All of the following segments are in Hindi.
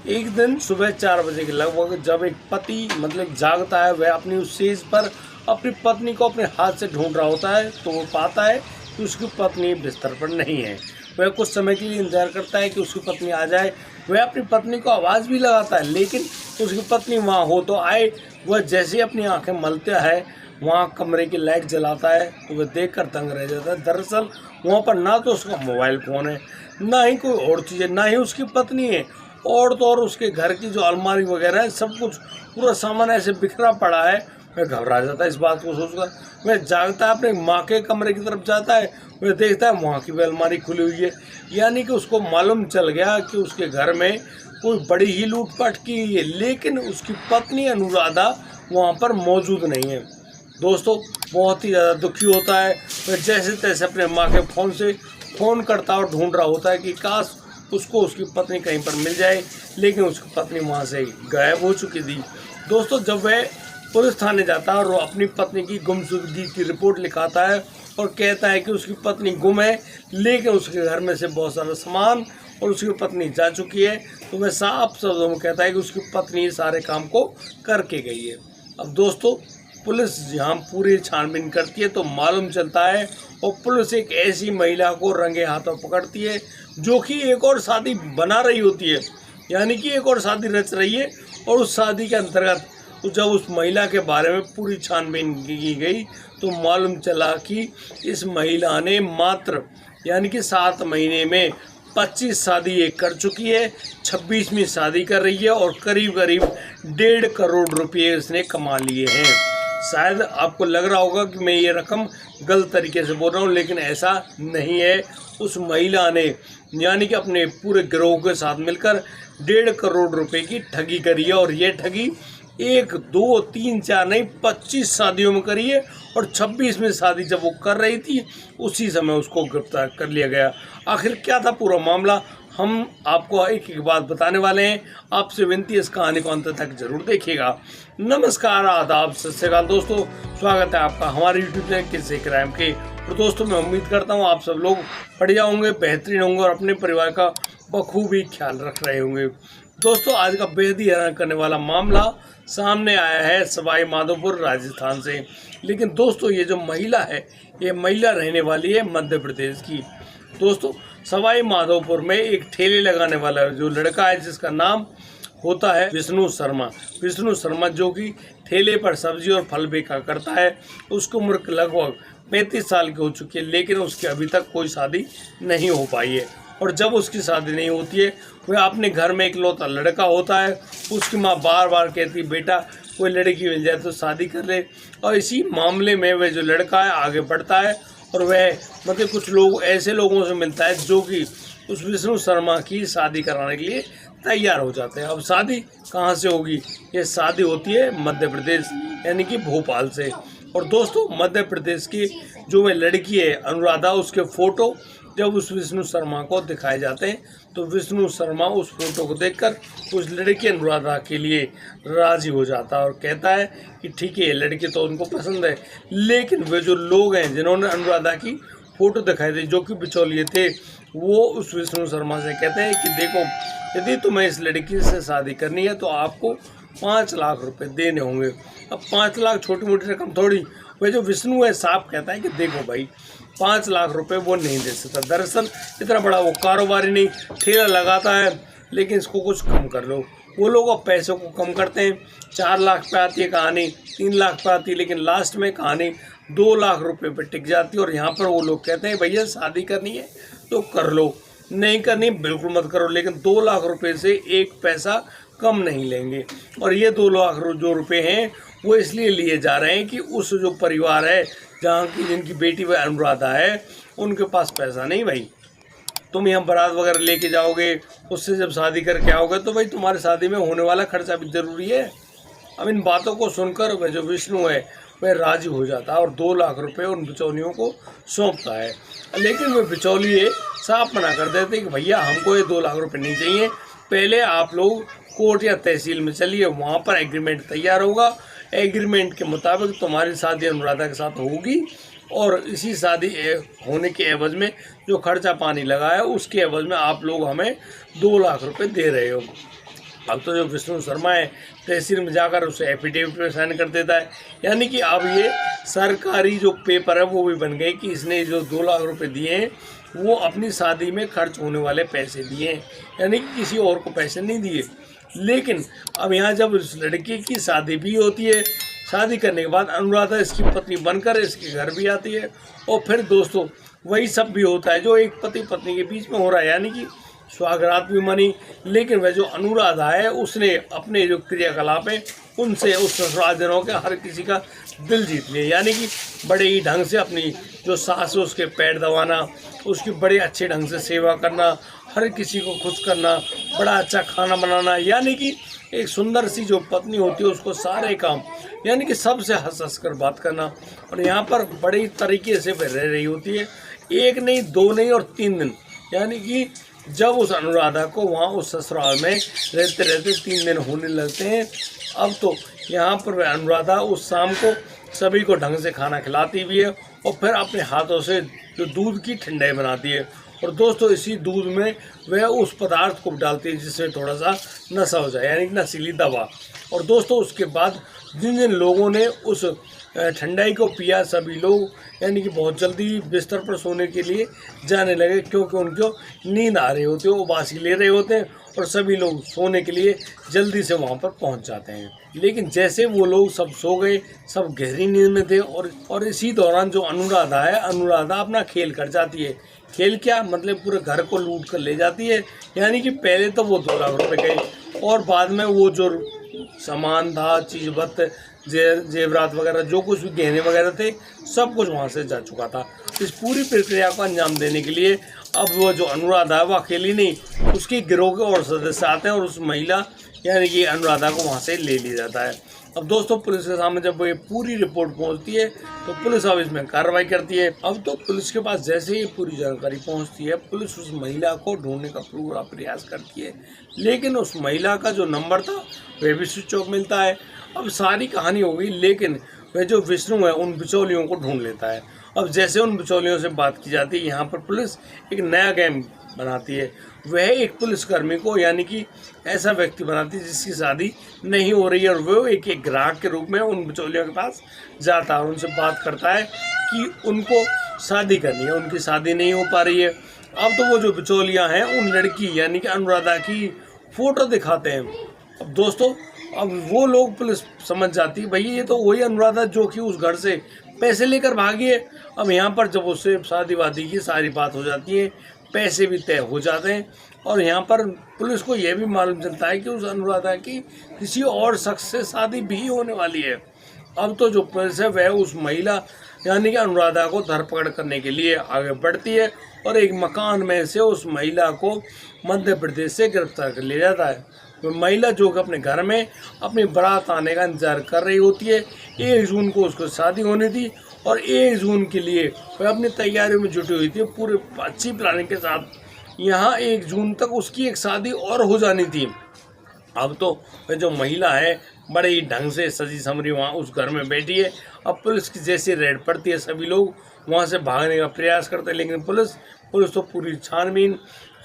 एक दिन सुबह 4 बजे के लगभग जब एक पति मतलब जागता है, वह अपनी उस सेज पर अपनी पत्नी को अपने हाथ से ढूंढ रहा होता है, तो वो पाता है कि उसकी पत्नी बिस्तर पर नहीं है। वह कुछ समय के लिए इंतजार करता है कि उसकी पत्नी आ जाए। वह अपनी पत्नी को आवाज़ भी लगाता है, लेकिन उसकी पत्नी वहाँ हो तो आए। वह जैसे ही अपनी आंखें मलता है, वहाँ कमरे की लाइट जलाता है, तो वह देखकर दंग रह जाता है। दरअसल वहाँ पर ना तो उसका मोबाइल फ़ोन है, ना ही कोई और चीज़ है, ना ही उसकी पत्नी है, और तो और उसके घर की जो अलमारी वगैरह है, सब कुछ पूरा सामान ऐसे बिखरा पड़ा है। वह घबरा जाता है इस बात को सोचकर। वह जागता है, अपने माँ के कमरे की तरफ जाता है। वह देखता है वहाँ की भी अलमारी खुली हुई है, यानी कि उसको मालूम चल गया कि उसके घर में कोई बड़ी ही लूटपाट की हुई है, लेकिन उसकी पत्नी अनुराधा वहाँ पर मौजूद नहीं है। दोस्तों, बहुत ही ज़्यादा दुखी होता है। वह जैसे तैसे अपने माँ के फ़ोन से फ़ोन करता और ढूंढ रहा होता है कि काश उसको उसकी पत्नी कहीं पर मिल जाए, लेकिन उसकी पत्नी वहाँ से गायब हो चुकी थी। दोस्तों, जब वह पुलिस थाने जाता है और वो अपनी पत्नी की गुमशुदगी की रिपोर्ट लिखाता है और कहता है कि उसकी पत्नी गुम है, लेकिन उसके घर में से बहुत सारा सामान और उसकी पत्नी जा चुकी है, तो वह साफ शब्दों में कहता है कि उसकी पत्नी सारे काम को करके गई है। अब दोस्तों, पुलिस यहाँ पूरी छानबीन करती है तो मालूम चलता है, और पुलिस एक ऐसी महिला को रंगे हाथों पकड़ती है जो कि एक और शादी बना रही होती है, यानी कि एक और शादी रच रही है। और उस शादी के अंतर्गत जब उस महिला के बारे में पूरी छानबीन की गई तो मालूम चला कि इस महिला ने मात्र यानी कि 7 महीने में 25 शादी एक कर चुकी है, 26वीं शादी कर रही है, और करीब करीब 1.5 करोड़ रुपये इसने कमा लिए हैं। शायद आपको लग रहा होगा कि मैं ये रकम गलत तरीके से बोल रहा हूँ, लेकिन ऐसा नहीं है। उस महिला ने यानी कि अपने पूरे गिरोह के साथ मिलकर 1.5 करोड़ रुपए की ठगी करी है, और ये ठगी 1, 2, 3, 4 नहीं 25 शादियों में करी है। और 26वीं शादी जब वो कर रही थी, उसी समय उसको गिरफ्तार कर लिया गया। आखिर क्या था पूरा मामला, हम आपको एक एक बात बताने वाले हैं। आपसे विनती है, इस कहानी को अंत तक जरूर देखिएगा। नमस्कार, आदाब, सत श्री अकाल दोस्तों, स्वागत है आपका हमारे यूट्यूब चैनल किस्से क्राइम के। और दोस्तों, मैं उम्मीद करता हूँ आप सब लोग बढ़िया होंगे, बेहतरीन होंगे और अपने परिवार का बखूबी ख्याल रख रहे होंगे। दोस्तों, आज का बेहद ही हैरान करने वाला मामला सामने आया है सवाई माधोपुर राजस्थान से। लेकिन दोस्तों, ये जो महिला है, ये महिला रहने वाली है मध्य प्रदेश की। दोस्तों, सवाई माधोपुर में एक ठेले लगाने वाला जो लड़का है, जिसका नाम होता है विष्णु शर्मा, जो कि ठेले पर सब्जी और फल बेचा करता है। उसकी उम्र लगभग 35 साल की हो चुकी है, लेकिन उसकी अभी तक कोई शादी नहीं हो पाई है। और जब उसकी शादी नहीं होती है, वह अपने घर में इकलौता लड़का होता है। उसकी माँ बार बार कहती, बेटा कोई लड़की मिल जाए तो शादी कर ले। और इसी मामले में वह जो लड़का है आगे बढ़ता है, और वह मतलब कुछ लोग ऐसे लोगों से मिलता है जो कि उस विष्णु शर्मा की शादी कराने के लिए तैयार हो जाते हैं। अब शादी कहाँ से होगी? ये शादी होती है मध्य प्रदेश यानी कि भोपाल से। और दोस्तों, मध्य प्रदेश की जो वह लड़की है अनुराधा, उसके फ़ोटो जब उस विष्णु शर्मा को दिखाए जाते हैं, तो विष्णु शर्मा उस फोटो को देखकर उस लड़की अनुराधा के लिए राजी हो जाता है और कहता है कि ठीक है, लड़की तो उनको पसंद है। लेकिन वे जो लोग हैं जिन्होंने अनुराधा की फ़ोटो दिखाई थी, जो कि बिचौलिए थे, वो उस विष्णु शर्मा से कहते हैं कि देखो, यदि तुम्हें इस लड़की से शादी करनी है तो आपको 5 लाख रुपए देने होंगे। अब 5 लाख छोटी मोटी रकम थोड़ी। वह जो विष्णु है साफ कहता है कि देखो भाई, 5 लाख रुपए वो नहीं दे सकता। दरअसल इतना बड़ा वो कारोबारी नहीं, ठेला लगाता है, लेकिन इसको कुछ कम कर लो। वो लोग अब पैसों को कम करते हैं। 4 लाख पे आती है कहानी, 3 लाख पे आती है, लेकिन लास्ट में कहानी 2 लाख रुपए पे टिक जाती है। और यहाँ पर वो लोग कहते हैं भैया शादी करनी है तो कर लो, नहीं करनी बिल्कुल मत करो, लेकिन 2 लाख रुपए से 1 पैसा कम नहीं लेंगे। और ये 2 लाख जो रुपए हैं वो इसलिए लिए जा रहे हैं कि उस जो परिवार है जहाँ की जिनकी बेटी वह अनुराधा है, उनके पास पैसा नहीं भाई। तुम यहाँ बारात वगैरह लेके जाओगे, उससे जब शादी करके आओगे तो भाई तुम्हारी शादी में होने वाला खर्चा भी जरूरी है। अब इन बातों को सुनकर वह जो विष्णु है वह राजी हो जाता है और 2 लाख रुपए उन बिचौलियों को सौंपता है। लेकिन वे बिचौलिए साफ मना कर देते कि भैया हमको ये 2 लाख रुपए नहीं चाहिए, पहले आप लोग कोर्ट या तहसील में चलिए, वहाँ पर एग्रीमेंट तैयार होगा। एग्रीमेंट के मुताबिक तुम्हारी शादी अनुराधा के साथ होगी, और इसी शादी होने के एवज में जो खर्चा पानी लगा है उसके एवज में आप लोग हमें 2 लाख रुपए दे रहे हो। अब तो जो विष्णु शर्मा है तहसील में जाकर उसे एफिडेविट में साइन कर देता है, यानी कि अब ये सरकारी जो पेपर है वो भी बन गए कि इसने जो 2 लाख रुपए दिए हैं वो अपनी शादी में खर्च होने वाले पैसे दिए हैं, यानी कि किसी और को पैसे नहीं दिए। लेकिन अब यहाँ जब उस लड़की की शादी भी होती है, शादी करने के बाद अनुराधा इसकी पत्नी बनकर इसके घर भी आती है, और फिर दोस्तों वही सब भी होता है जो एक पति पत्नी के बीच में हो रहा है, यानी कि सुहागरात भी मनी। लेकिन वह जो अनुराधा है उसने अपने जो क्रियाकलाप है उनसे उस ससुरालजनों के हर किसी का दिल जीत लिया, यानी कि बड़े ही ढंग से अपनी जो सास है उसके पैर दबाना, उसकी बड़े अच्छे ढंग से सेवा करना, हर किसी को खुश करना, बड़ा अच्छा खाना बनाना, यानी कि एक सुंदर सी जो पत्नी होती है उसको सारे काम, यानी कि सबसे हंस हंस कर बात करना। और यहाँ पर बड़े ही तरीके से वह रह रही होती है, 1 नहीं 2 नहीं और 3 दिन, यानी कि जब उस अनुराधा को वहाँ उस ससुराल में रहते रहते 3 दिन होने लगते हैं। अब तो यहाँ पर वह अनुराधा उस शाम को सभी को ढंग से खाना खिलाती भी है और फिर अपने हाथों से जो दूध की ठंडाई बनाती है, और दोस्तों इसी दूध में वह उस पदार्थ को डालती है जिसमें थोड़ा सा नशा हो जाए, यानी कि नशीली दवा। और दोस्तों उसके बाद जिन जिन लोगों ने उस ठंडाई को पिया, सभी लोग यानी कि बहुत जल्दी बिस्तर पर सोने के लिए जाने लगे, क्योंकि उनको नींद आ रही होती है, वो बासी ले रहे होते हैं और सभी लोग सोने के लिए जल्दी से वहाँ पर पहुँच जाते हैं। लेकिन जैसे वो लोग सब सो गए, सब गहरी नींद में थे, और इसी दौरान जो अनुराधा है, अनुराधा अपना खेल कर जाती है। खेल क्या मतलब पूरे घर को लूट कर ले जाती है, यानी कि पहले तो वो 2 लाख रुपए गए और बाद में वो जो सामान था, चीज़ जेवरात वगैरह जो कुछ भी गहने वगैरह थे सब कुछ वहाँ से जा चुका था। इस पूरी प्रक्रिया को अंजाम देने के लिए अब वो जो अनुराधा है वो अकेली नहीं, उसकी गिरोह के और सदस्य आते हैं और उस महिला यानी कि अनुराधा को वहाँ से ले लिया जाता है। अब दोस्तों पुलिस के सामने जब ये पूरी रिपोर्ट पहुंचती है तो पुलिस अब इसमें कार्रवाई करती है। अब तो पुलिस के पास जैसे ही पूरी जानकारी पहुंचती है, पुलिस उस महिला को ढूंढने का पूरा प्रयास करती है, लेकिन उस महिला का जो नंबर था वह भी स्विच ऑफ मिलता है। अब सारी कहानी हो गई, लेकिन वह जो विष्णु है उन बिचौलियों को ढूंढ लेता है। अब जैसे उन बिचौलियों से बात की जाती है, यहाँ पर पुलिस एक नया गेम बनाती है। वह एक पुलिसकर्मी को यानी कि ऐसा व्यक्ति बनाती है जिसकी शादी नहीं हो रही है, और वो एक ग्राहक के रूप में उन बिचौलियों के पास जाता है और उनसे बात करता है कि उनको शादी करनी है, उनकी शादी नहीं हो पा रही है। अब तो वो जो बिचौलियाँ हैं उन लड़की यानी कि अनुराधा की फ़ोटो दिखाते हैं। अब दोस्तों अब वो लोग पुलिस समझ जाती है भैया ये तो वही अनुराधा जो कि उस घर से पैसे लेकर भागी है। अब यहाँ पर जब उससे शादी वादी की सारी बात हो जाती है, पैसे भी तय हो जाते हैं, और यहाँ पर पुलिस को यह भी मालूम चलता है कि उस अनुराधा की किसी और शख्स से शादी भी होने वाली है। अब तो जो पुलिस है वह उस महिला यानी कि अनुराधा को धरपकड़ करने के लिए आगे बढ़ती है और एक मकान में से उस महिला को मध्य प्रदेश से गिरफ्तार कर लिया जाता है। तो महिला जो कि अपने घर में अपनी बारात आने का इंतजार कर रही होती है। 1 जून को उसको शादी होनी थी और 1 जून के लिए वह अपनी तैयारियों में जुटी हुई थी पूरे अच्छी प्लानिंग के साथ। यहाँ 1 जून तक उसकी एक शादी और हो जानी थी। अब तो वह जो महिला है बड़े ही ढंग से सजी समरी वहाँ उस घर में बैठी है। अब पुलिस की जैसे रेड पड़ती है, सभी लोग वहाँ से भागने का प्रयास करते हैं, लेकिन पुलिस तो पूरी छानबीन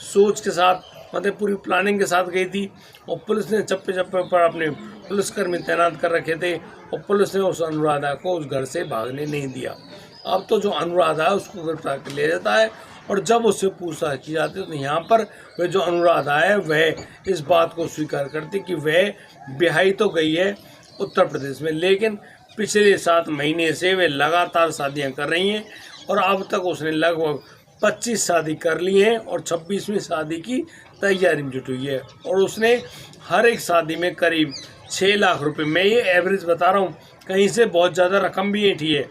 सोच के साथ मतलब पूरी प्लानिंग के साथ गई थी, और पुलिस ने चप्पे चप्पे पर अपने पुलिसकर्मी तैनात कर रखे थे, और पुलिस ने उस अनुराधा को उस घर से भागने नहीं दिया। अब तो जो अनुराधा है उसको गिरफ्तार कर लिया जाता है, और जब उससे पूछताछ की जाती है तो यहाँ पर वह जो अनुराधा है वह इस बात को स्वीकार करती कि वह ब्याही तो गई है उत्तर प्रदेश में, लेकिन पिछले 7 महीने से वे लगातार शादियाँ कर रही हैं, और अब तक उसने लगभग 25 शादी कर ली हैं और 26वीं शादी की तैयारी में जुटी हुई है, और उसने हर एक शादी में करीब 6 लाख रुपए, मैं ये एवरेज बता रहा हूँ, कहीं से बहुत ज़्यादा रकम भी ऐठी है,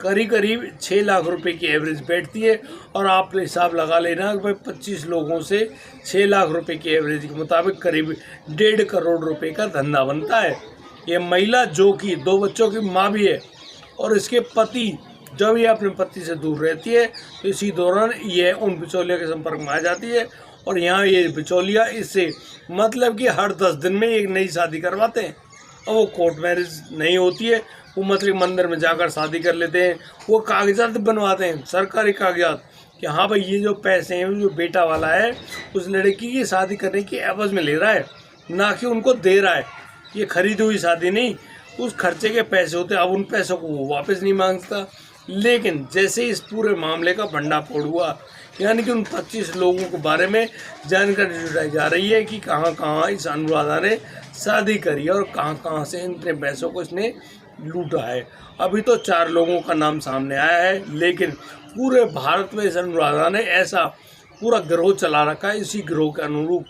करीब 6 लाख रुपए की एवरेज बैठती है। और आप हिसाब लगा लेना कि भाई 25 लोगों से 6 लाख रुपए की एवरेज के मुताबिक करीब 1.5 करोड़ रुपए का धंधा बनता है। ये महिला जो कि 2 बच्चों की माँ भी है, और इसके पति जब ये अपने पति से दूर रहती है तो इसी दौरान ये उन बिचौलिया के संपर्क में आ जाती है, और यहाँ ये बिचौलिया इससे मतलब कि हर 10 दिन में एक नई शादी करवाते हैं, और वो कोर्ट मैरिज नहीं होती है, वो मतलब मंदिर में जाकर शादी कर लेते हैं। वो कागजात बनवाते हैं, सरकारी कागजात, कि हाँ भाई ये जो पैसे हैं जो बेटा वाला है उस लड़की की शादी करने की एवज में ले रहा है, ना कि उनको दे रहा है। ये खरीदी हुई शादी नहीं, उस खर्चे के पैसे होते, अब उन पैसों को वो वापस नहीं मांगता। लेकिन जैसे इस पूरे मामले का भंडाफोड़ हुआ, यानी कि उन 25 लोगों के बारे में जानकारी जुटाई जा रही है कि कहाँ कहाँ इस अनुराधा ने शादी करी है और कहाँ कहाँ से इतने पैसों को इसने लूटा है। अभी तो 4 लोगों का नाम सामने आया है, लेकिन पूरे भारत में इस अनुराधा ने ऐसा पूरा गिरोह चला रखा है। इसी गिरोह के अनुरूप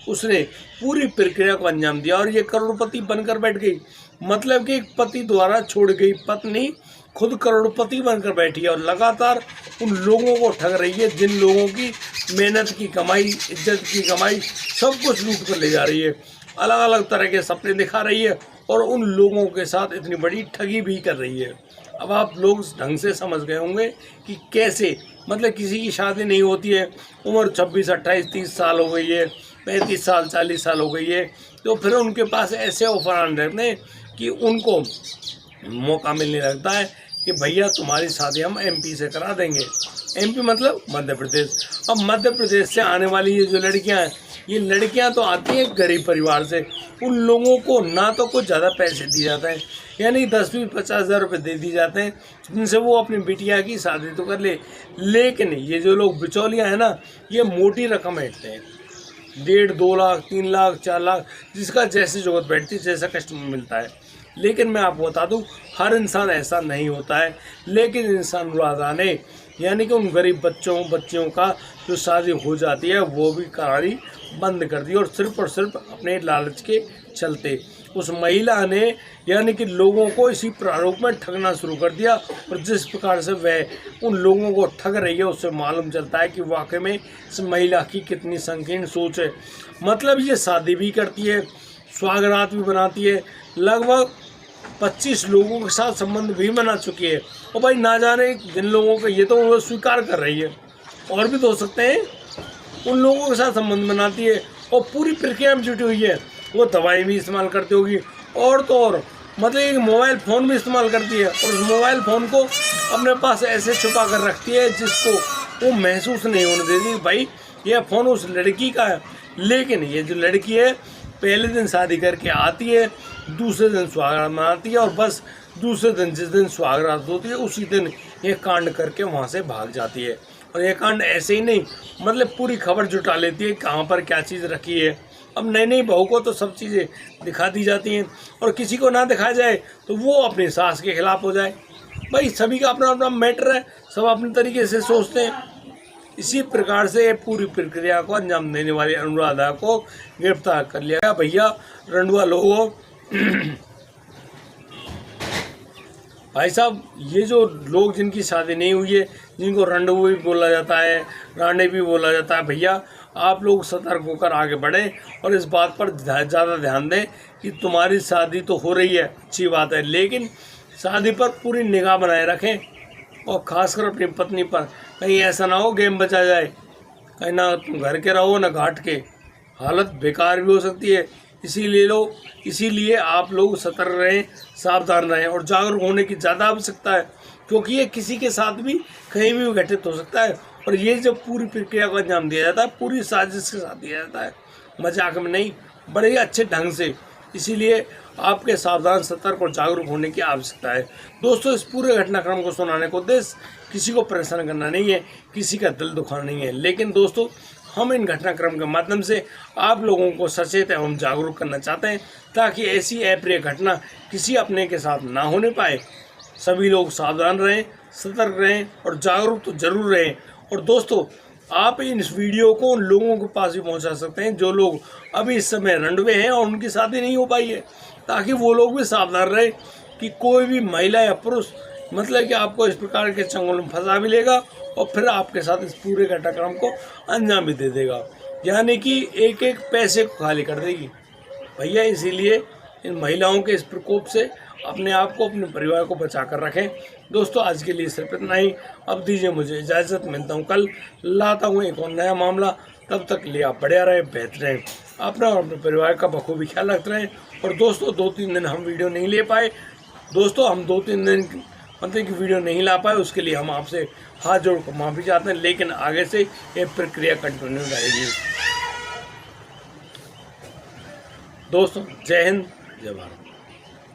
उसने पूरी प्रक्रिया को अंजाम दिया और ये करोड़पति बनकर बैठ गई। मतलब कि एक पति द्वारा छोड़ गई पत्नी खुद करोड़पति बनकर बैठी है और लगातार उन लोगों को ठग रही है जिन लोगों की मेहनत की कमाई, इज्जत की कमाई सब कुछ लूट कर ले जा रही है। अलग अलग तरह के सपने दिखा रही है और उन लोगों के साथ इतनी बड़ी ठगी भी कर रही है। अब आप लोग ढंग से समझ गए होंगे कि कैसे, मतलब किसी की शादी नहीं होती है, उम्र 26, 28, 30 साल हो गई है, 35 साल, 40 साल हो गई है, तो फिर उनके पास ऐसे ऑफर आने लगते हैं कि उनको मौका मिलने लगता है कि भैया तुम्हारी शादी हम एमपी से करा देंगे। एमपी मतलब मध्य प्रदेश। अब मध्य प्रदेश से आने वाली ये जो लड़कियां हैं, ये लड़कियां तो आती हैं गरीब परिवार से। उन लोगों को ना तो कुछ ज़्यादा पैसे दिए जाते हैं, यानी 10-20-50 हज़ार रुपये दे दी जाते हैं, जिनसे वो अपनी बिटिया की शादी तो कर ले। लेकिन ये जो लोग बिचौलियाँ हैं ना, ये मोटी रकम ऐंठते हैं, 1.5-2 लाख, 3 लाख, 4 लाख, जिसका जैसी जरूरत बैठती है, जैसा कस्टमर मिलता है। लेकिन मैं आपको बता दूं, हर इंसान ऐसा नहीं होता है। लेकिन इंसान अनुराधा ने, यानी कि उन गरीब बच्चियों का जो शादी हो जाती है वो भी करानी बंद कर दी, और सिर्फ अपने लालच के चलते उस महिला ने, यानी कि लोगों को इसी प्रारूप में ठगना शुरू कर दिया। और जिस प्रकार से वह उन लोगों को ठग रही है, उससे मालूम चलता है कि वाकई में इस महिला की कितनी संकीर्ण सोच है। मतलब ये शादी भी करती है, सुहागरात भी बनाती है, लगभग 25 लोगों के साथ संबंध भी बना चुकी है। और भाई ना जाने जिन लोगों को, ये तो वो स्वीकार कर रही है, और भी तो हो सकते हैं, उन लोगों के साथ संबंध बनाती है और पूरी प्रक्रिया में जुटी हुई है। वो दवाई भी इस्तेमाल करती होगी, और तो और मतलब एक मोबाइल फ़ोन भी इस्तेमाल करती है, और उस मोबाइल फ़ोन को अपने पास ऐसे छुपा कर रखती है जिसको वो महसूस नहीं होने देती भाई यह फ़ोन उस लड़की का है। लेकिन ये जो लड़की है, पहले दिन शादी करके आती है, दूसरे दिन सुहागरात मनाती है, और बस दूसरे दिन जिस दिन सुहागरात होती है उसी दिन ये कांड करके वहाँ से भाग जाती है। और ये कांड ऐसे ही नहीं, मतलब पूरी खबर जुटा लेती है कहाँ पर क्या चीज़ रखी है। अब नई बहू को तो सब चीज़ें दिखा दी जाती हैं, और किसी को ना दिखाया जाए तो वो अपनी सास के खिलाफ हो जाए। भाई सभी का अपना अपना मैटर है, सब अपने तरीके से सोचते हैं। इसी प्रकार से पूरी प्रक्रिया को अंजाम देने वाली अनुराधा को गिरफ्तार कर लिया गया। भैया रंडुआ लोगों, भाई साहब, ये जो लोग जिनकी शादी नहीं हुई है, जिनको रंडुआ भी बोला जाता है, रांडे भी बोला जाता है, भैया आप लोग सतर्क होकर आगे बढ़ें और इस बात पर ज़्यादा ध्यान दें कि तुम्हारी शादी तो हो रही है, अच्छी बात है, लेकिन शादी पर पूरी निगाह बनाए रखें, और ख़ासकर अपनी पत्नी पर। कहीं ऐसा ना हो गेम बचा जाए, कहीं ना तुम घर के रहो ना घाट के, हालत बेकार भी हो सकती है। इसीलिए आप लोग सतर्क रहें, सावधान रहें और जागरूक होने की ज़्यादा आवश्यकता है, क्योंकि ये किसी के साथ भी कहीं भी घटित हो सकता है। और ये जब पूरी प्रक्रिया को अंजाम दिया जाता है, पूरी साजिश के साथ दिया जाता है, मजाक में नहीं, बड़े ही अच्छे ढंग से। इसीलिए आपके सावधान, सतर्क और जागरूक होने की आवश्यकता है। दोस्तों, इस पूरे घटनाक्रम को सुनाने को उद्देश्य किसी को परेशान करना नहीं है, किसी का दिल दुखाना नहीं है, लेकिन दोस्तों हम इन घटनाक्रम के माध्यम से आप लोगों को सचेत एवं जागरूक करना चाहते हैं, ताकि ऐसी अप्रिय घटना किसी अपने के साथ ना होने पाए। सभी लोग सावधान रहें, सतर्क रहें और जागरूक तो जरूर रहें। और दोस्तों, आप इस वीडियो को उन लोगों के पास भी पहुंचा सकते हैं जो लोग अभी इस समय रंडवे हैं और उनकी शादी नहीं हो पाई है, ताकि वो लोग भी सावधान रहे कि कोई भी महिला या पुरुष मतलब कि आपको इस प्रकार के चंगुल में फंसा भी लेगा और फिर आपके साथ इस पूरे घटनाक्रम को अंजाम भी दे देगा, यानी कि एक एक पैसे को खाली कर देगी। भैया इसीलिए इन महिलाओं के इस प्रकोप से अपने आप को, अपने परिवार को बचा कर रखें। दोस्तों, आज के लिए सिर्फ इतना ही। अब दीजिए मुझे इजाज़त, मिलता हूँ कल, लाता हूँ एक और नया मामला। तब तक लिए आप बढ़िया रहें, बेहतर रहें, अपना और अपने परिवार का बखूबी ख्याल रखते रहें। और दोस्तों, 2-3 दिन हम वीडियो नहीं ले पाए, दोस्तों हम 2-3 दिन मतलब कि वीडियो नहीं ला पाए, उसके लिए हम आपसे हाथ जोड़ कर माफ़ी चाहते हैं, लेकिन आगे से ये प्रक्रिया कंटिन्यू रहेगी। दोस्तों जय हिंद, जय भारत।